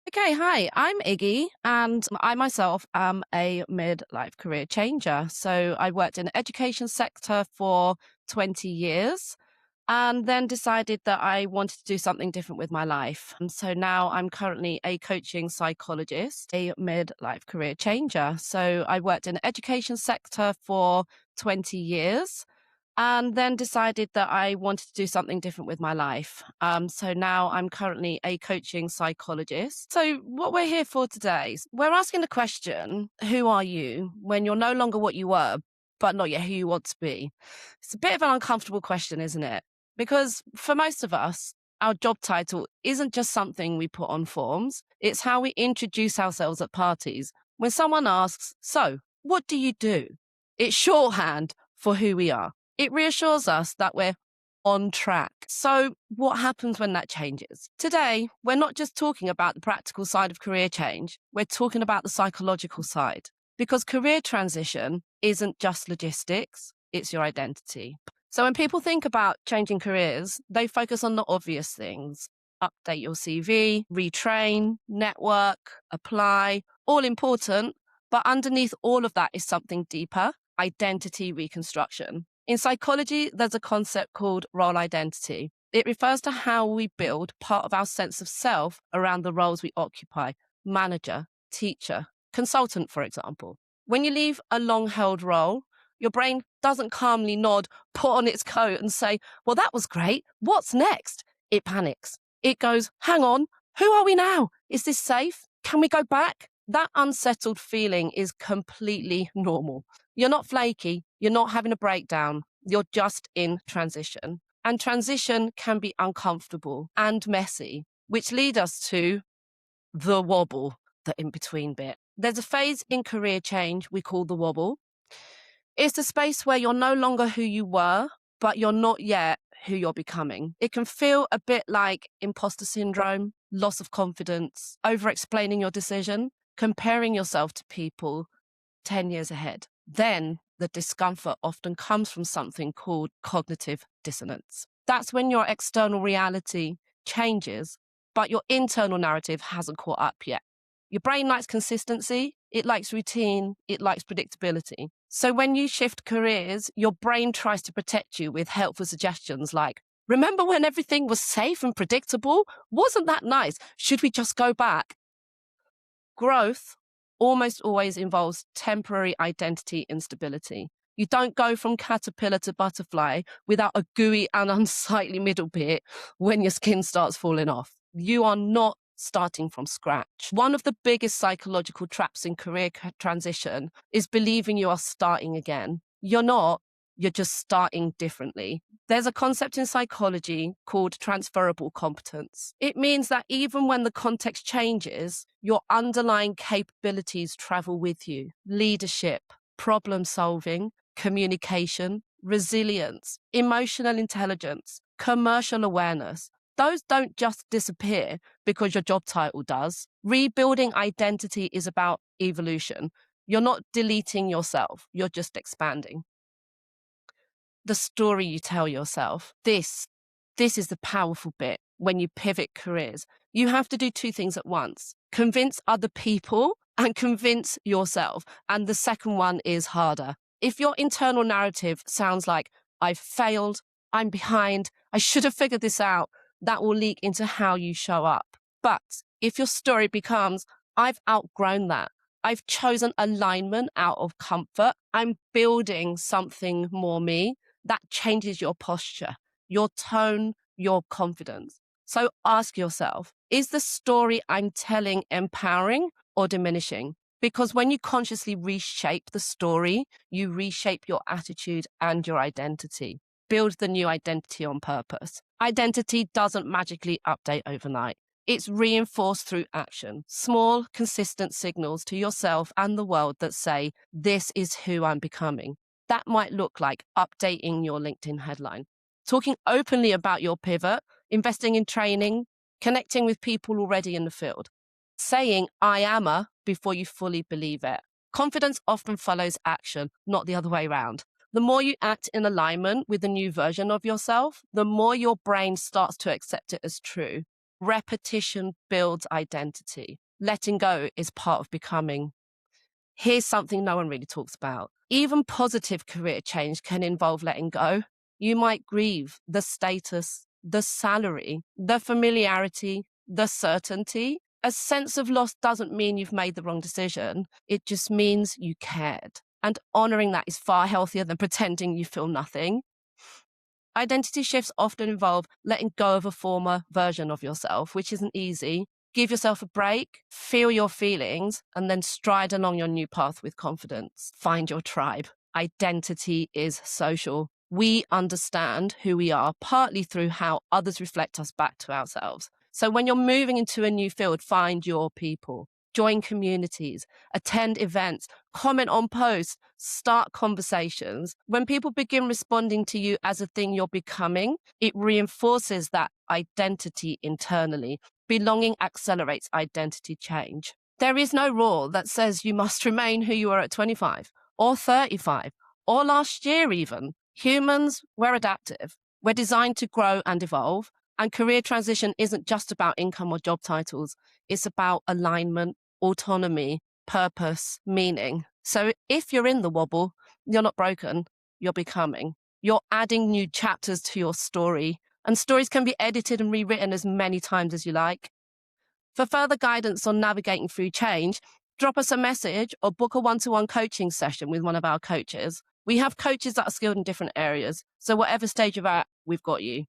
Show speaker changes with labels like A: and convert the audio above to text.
A: Okay, hi, I'm Iggy, and I myself am a midlife career changer. So I worked in the education sector for 20 years and then decided that I wanted to do something different with my life. And so now I'm currently a coaching psychologist, a midlife career changer. So I worked in the education sector for 20 years and then decided that I wanted to do something different with my life. So now I'm currently a coaching psychologist. So, what we're here for today, we're asking the question, who are you when you're no longer what you were, but not yet who you want to be? It's a bit of an uncomfortable question, isn't it? Because for most of us, our job title isn't just something we put on forms, it's how we introduce ourselves at parties. When someone asks, "So, what do you do?" It's shorthand for who we are. It reassures us that we're on track. So, what happens when that changes? Today, we're not just talking about the practical side of career change, we're talking about the psychological side. Because career transition isn't just logistics, it's your identity. So, when people think about changing careers, they focus on the obvious things: update your CV, retrain, network, apply, all important. But underneath all of that is something deeper: identity reconstruction. In psychology, there's a concept called role identity. It refers to how we build part of our sense of self around the roles we occupy: manager, teacher, consultant, for example. When you leave a long held role, your brain doesn't calmly nod, put on its coat, and say, "Well, that was great. What's next?" It panics. It goes, "Hang on, who are we now? Is this safe? Can we go back?" That unsettled feeling is completely normal. You're not flaky. You're not having a breakdown. You're just in transition. And transition can be uncomfortable and messy, which lead us to the wobble, the in between bit. There's a phase in career change we call the wobble. It's the space where you're no longer who you were, but you're not yet who you're becoming. It can feel a bit like imposter syndrome, loss of confidence, over explaining your decision, comparing yourself to people 10 years ahead. Then the discomfort often comes from something called cognitive dissonance. That's when your external reality changes, but your internal narrative hasn't caught up yet. Your brain likes consistency, it likes routine, it likes predictability. So when you shift careers, your brain tries to protect you with helpful suggestions like, "Remember when everything was safe and predictable? Wasn't that nice? Should we just go back?" Growth almost always involves temporary identity instability. You don't go from caterpillar to butterfly without a gooey and unsightly middle bit when your skin starts falling off. You are not starting from scratch. One of the biggest psychological traps in career transition is believing you are starting again. You're not, you're just starting differently. There's a concept in psychology called transferable competence. It means that even when the context changes, your underlying capabilities travel with you: leadership, problem solving, communication, resilience, emotional intelligence, commercial awareness. Those don't just disappear because your job title does. Rebuilding identity is about evolution. You're not deleting yourself, you're just expanding. The story you tell yourself. This is the powerful bit when you pivot careers. You have to do two things at once: convince other people and convince yourself. And the second one is harder. If your internal narrative sounds like, "I've failed, I'm behind, I should have figured this out," that will leak into how you show up. But if your story becomes, "I've outgrown that, I've chosen alignment out of comfort, I'm building something more me," that changes your posture, your tone, your confidence. So ask yourself, is the story I'm telling empowering or diminishing? Because when you consciously reshape the story, you reshape your attitude and your identity. Build the new identity on purpose. Identity doesn't magically update overnight. It's reinforced through action, small, consistent signals to yourself and the world that say, "This is who I'm becoming." That might look like updating your LinkedIn headline, talking openly about your pivot, investing in training, connecting with people already in the field, saying "I am a" before you fully believe it. Confidence often follows action, not the other way around. The more you act in alignment with the new version of yourself, the more your brain starts to accept it as true. Repetition builds identity. Letting go is part of becoming. Here's something no one really talks about. Even positive career change can involve letting go. You might grieve the status, the salary, the familiarity, the certainty. A sense of loss doesn't mean you've made the wrong decision. It just means you cared. And honoring that is far healthier than pretending you feel nothing. Identity shifts often involve letting go of a former version of yourself, which isn't easy. Give yourself a break, feel your feelings, and then stride along your new path with confidence. Find your tribe. Identity is social. We understand who we are partly through how others reflect us back to ourselves. So when you're moving into a new field, find your people. Join communities, attend events, comment on posts, start conversations. When people begin responding to you as a thing you're becoming, it reinforces that identity internally. Belonging accelerates identity change. There is no rule that says you must remain who you were at 25 or 35 or last year even. Humans, we're adaptive. We're designed to grow and evolve. And career transition isn't just about income or job titles. It's about alignment, autonomy, purpose, meaning. So if you're in the wobble, you're not broken, you're becoming. You're adding new chapters to your story, and stories can be edited and rewritten as many times as you like. For further guidance on navigating through change, drop us a message or book a one-to-one coaching session with one of our coaches. We have coaches that are skilled in different areas, so whatever stage you're at, we've got you.